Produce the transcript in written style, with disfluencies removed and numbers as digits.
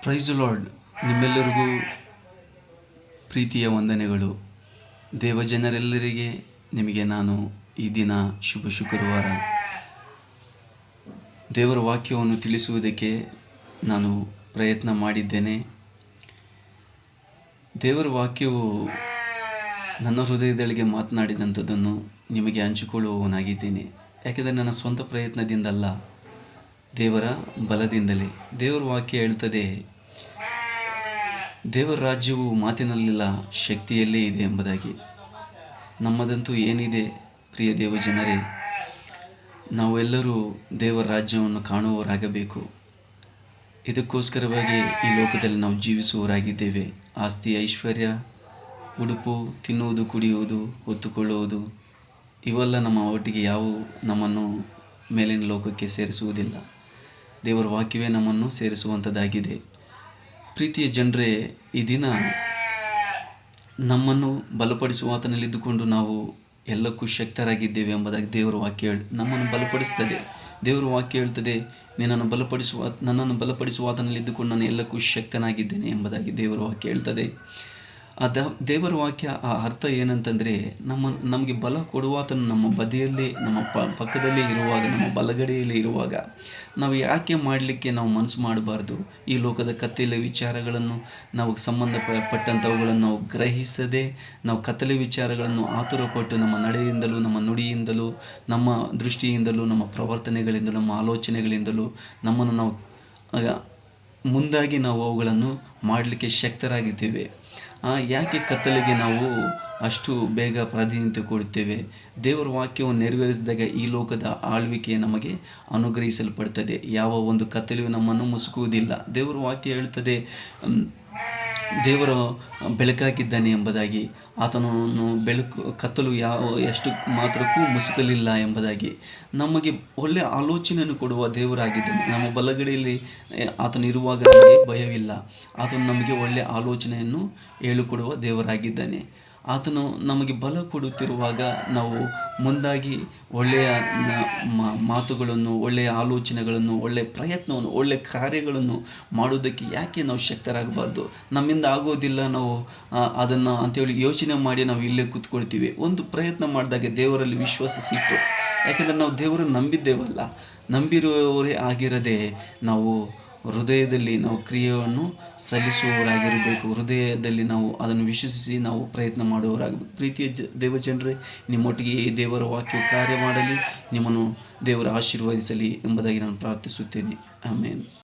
Price lord. ನಿಮ್ಮೆಲ್ಲರಿಗೂ ಪ್ರೀತಿಯ ವಂದನೆಗಳು. ದೇವಜನರೆಲ್ಲರಿಗೆ ನಿಮಗೆ ನಾನು ಈ ದಿನ ಶುಭ ಶುಕ್ರವಾರ ದೇವರ ವಾಕ್ಯವನ್ನು ತಿಳಿಸುವುದಕ್ಕೆ ನಾನು ಪ್ರಯತ್ನ ಮಾಡಿದ್ದೇನೆ. ದೇವರ ವಾಕ್ಯವು ನನ್ನ ಹೃದಯದೊಳಗೆ ಮಾತನಾಡಿದಂಥದ್ದನ್ನು ನಿಮಗೆ ಹಂಚಿಕೊಳ್ಳುವವನಾಗಿದ್ದೇನೆ. ಯಾಕೆಂದರೆ ನನ್ನ ಸ್ವಂತ ಪ್ರಯತ್ನದಿಂದಲ್ಲ, ದೇವರ ಬಲದಿಂದಲೇ. ದೇವರ ವಾಕ್ಯ ಹೇಳ್ತದೆ, ದೇವರ ರಾಜ್ಯವು ಮಾತಿನಲ್ಲಿಲ್ಲ, ಶಕ್ತಿಯಲ್ಲೇ ಇದೆ ಎಂಬುದಾಗಿ. ನಮ್ಮದಂತೂ ಏನಿದೆ ಪ್ರಿಯ ದೇವಜನರೇ, ನಾವೆಲ್ಲರೂ ದೇವರ ರಾಜ್ಯವನ್ನು ಕಾಣುವವರಾಗಬೇಕು. ಇದಕ್ಕೋಸ್ಕರವಾಗಿ ಈ ಲೋಕದಲ್ಲಿ ನಾವು ಜೀವಿಸುವವರಾಗಿದ್ದೇವೆ. ಆಸ್ತಿ, ಐಶ್ವರ್ಯ, ಉಡುಪು, ತಿನ್ನುವುದು, ಕುಡಿಯುವುದು, ಹೊತ್ತುಕೊಳ್ಳುವುದು ಇವೆಲ್ಲ ನಮ್ಮ ಒಟ್ಟಿಗೆ ನಮ್ಮನ್ನು ಮೇಲಿನ ಲೋಕಕ್ಕೆ ಸೇರಿಸುವುದಿಲ್ಲ. ದೇವರ ವಾಕ್ಯವೇ ನಮ್ಮನ್ನು ಸೇರಿಸುವಂಥದ್ದಾಗಿದೆ. ಪ್ರೀತಿಯ ಜನರೇ, ಈ ದಿನ ನಮ್ಮನ್ನು ಬಲಪಡಿಸುವ ಆತನಲ್ಲಿದ್ದುಕೊಂಡು ನಾವು ಎಲ್ಲಕ್ಕೂ ಶಕ್ತರಾಗಿದ್ದೇವೆ ಎಂಬುದಾಗಿ ದೇವರ ವಾಕ್ಯ ನಮ್ಮನ್ನು ಬಲಪಡಿಸ್ತದೆ. ದೇವರ ವಾಕ್ಯ ಹೇಳ್ತದೆ, ನನ್ನನ್ನು ಬಲಪಡಿಸುವ ಆತನಲ್ಲಿದ್ದುಕೊಂಡು ನಾನು ಎಲ್ಲಕ್ಕೂ ಶಕ್ತನಾಗಿದ್ದೇನೆ ಎಂಬುದಾಗಿ ದೇವರ ವಾಕ್ಯ ಹೇಳ್ತದೆ. ದೇವರ ವಾಕ್ಯ ಆ ಅರ್ಥ ಏನಂತಂದರೆ, ನಮಗೆ ಬಲ ಕೊಡುವಾತನು ನಮ್ಮ ಬದಿಯಲ್ಲೇ, ನಮ್ಮ ಪಕ್ಕದಲ್ಲೇ ಇರುವಾಗ, ನಮ್ಮ ಬಲಗಡೆಯಲ್ಲೇ ಇರುವಾಗ ನಾವು ಯಾಕೆ ಮಾಡಲಿಕ್ಕೆ ನಾವು ಮನಸ್ಸು ಮಾಡಬಾರ್ದು? ಈ ಲೋಕದ ಕತ್ತಲೆ ವಿಚಾರಗಳನ್ನು, ನಾವು ಸಂಬಂಧಪಟ್ಟಂಥವುಗಳನ್ನು ನಾವು ಗ್ರಹಿಸದೆ, ನಾವು ಕತ್ತಲೆ ವಿಚಾರಗಳನ್ನು ಆತುರಪಟ್ಟು ನಮ್ಮ ನಡೆಯಿಂದಲೂ, ನಮ್ಮ ನುಡಿಯಿಂದಲೂ, ನಮ್ಮ ದೃಷ್ಟಿಯಿಂದಲೂ, ನಮ್ಮ ಪ್ರವರ್ತನೆಗಳಿಂದಲೂ, ನಮ್ಮ ಆಲೋಚನೆಗಳಿಂದಲೂ ನಮ್ಮನ್ನು ನಾವು ಮುಂದಾಗಿ ನಾವು ಅವುಗಳನ್ನು ಮಾಡಲಿಕ್ಕೆ ಶಕ್ತರಾಗಿದ್ದೇವೆ. ಯಾಕೆ ಕತ್ತಲೆಗೆ ನಾವು ಅಷ್ಟು ಬೇಗ ಪ್ರಾಧಾನ್ಯತೆ ಕೊಡುತ್ತೇವೆ? ದೇವರ ವಾಕ್ಯವನ್ನು ನೆರವೇರಿಸಿದಾಗ ಈ ಲೋಕದ ಆಳ್ವಿಕೆ ನಮಗೆ ಅನುಗ್ರಹಿಸಲ್ಪಡ್ತದೆ. ಯಾವ ಒಂದು ಕತ್ತಲೆಯು ನಮ್ಮನ್ನು ಮುಸುಕುವುದಿಲ್ಲ. ದೇವರ ವಾಕ್ಯ ಹೇಳ್ತದೆ, ದೇವರು ಬೆಳಕಾಗಿದ್ದಾನೆ ಎಂಬುದಾಗಿ. ಆತನನ್ನು ಕತ್ತಲು ಎಷ್ಟು ಮಾತ್ರಕ್ಕೂ ಮುಸುಕಲಿಲ್ಲ ಎಂಬುದಾಗಿ. ನಮಗೆ ಒಳ್ಳೆಯ ಆಲೋಚನೆಯನ್ನು ಕೊಡುವ ದೇವರಾಗಿದ್ದಾನೆ. ನಮ್ಮ ಬಲಗಡೆಯಲ್ಲಿ ಆತನು ಇರುವಾಗ ನಮಗೆ ಭಯವಿಲ್ಲ. ಆತನು ನಮಗೆ ಒಳ್ಳೆಯ ಆಲೋಚನೆಯನ್ನು ಹೇಳಿಕೊಡುವ ದೇವರಾಗಿದ್ದಾನೆ. ಆತನು ನಮಗೆ ಬಲ ಕೊಡುತ್ತಿರುವಾಗ ನಾವು ಮುಂದಾಗಿ ಒಳ್ಳೆಯ ಮಾತುಗಳನ್ನು, ಒಳ್ಳೆಯ ಆಲೋಚನೆಗಳನ್ನು, ಒಳ್ಳೆಯ ಪ್ರಯತ್ನವನ್ನು, ಒಳ್ಳೆಯ ಕಾರ್ಯಗಳನ್ನು ಮಾಡುವುದಕ್ಕೆ ಯಾಕೆ ನಾವು ಶಕ್ತರಾಗಬಾರ್ದು? ನಮ್ಮಿಂದ ಆಗೋದಿಲ್ಲ, ನಾವು ಅದನ್ನು ಅಂತೇಳಿ ಯೋಚನೆ ಮಾಡಿ ನಾವು ಇಲ್ಲೇ ಕೂತ್ಕೊಳ್ತೀವಿ. ಒಂದು ಪ್ರಯತ್ನ ಮಾಡಿದಾಗ ದೇವರಲ್ಲಿ ವಿಶ್ವಾಸಿಸಿಟ್ಟು, ಯಾಕೆಂದರೆ ನಾವು ದೇವರನ್ನು ನಂಬಿದ್ದೇವಲ್ಲ. ನಂಬಿರುವವರೇ ಆಗಿರದೆ ನಾವು ಹೃದಯದಲ್ಲಿ ನಾವು ಕ್ರಿಯೆಯನ್ನು ಸಲ್ಲಿಸುವವರಾಗಿರಬೇಕು. ಹೃದಯದಲ್ಲಿ ನಾವು ಅದನ್ನು ವಿಶ್ವಸಿಸಿ ನಾವು ಪ್ರಯತ್ನ ಮಾಡುವವರಾಗಬೇಕು. ಪ್ರೀತಿಯ ದೇವಜನರೇ, ನಿಮ್ಮೊಟ್ಟಿಗೆ ಈ ದೇವರ ವಾಕ್ಯ ಕಾರ್ಯ ಮಾಡಲಿ, ನಿಮ್ಮನ್ನು ದೇವರ ಆಶೀರ್ವದಿಸಲಿ ಎಂಬುದಾಗಿ ನಾನು ಪ್ರಾರ್ಥಿಸುತ್ತೇನೆ. ಆಮೇನ್.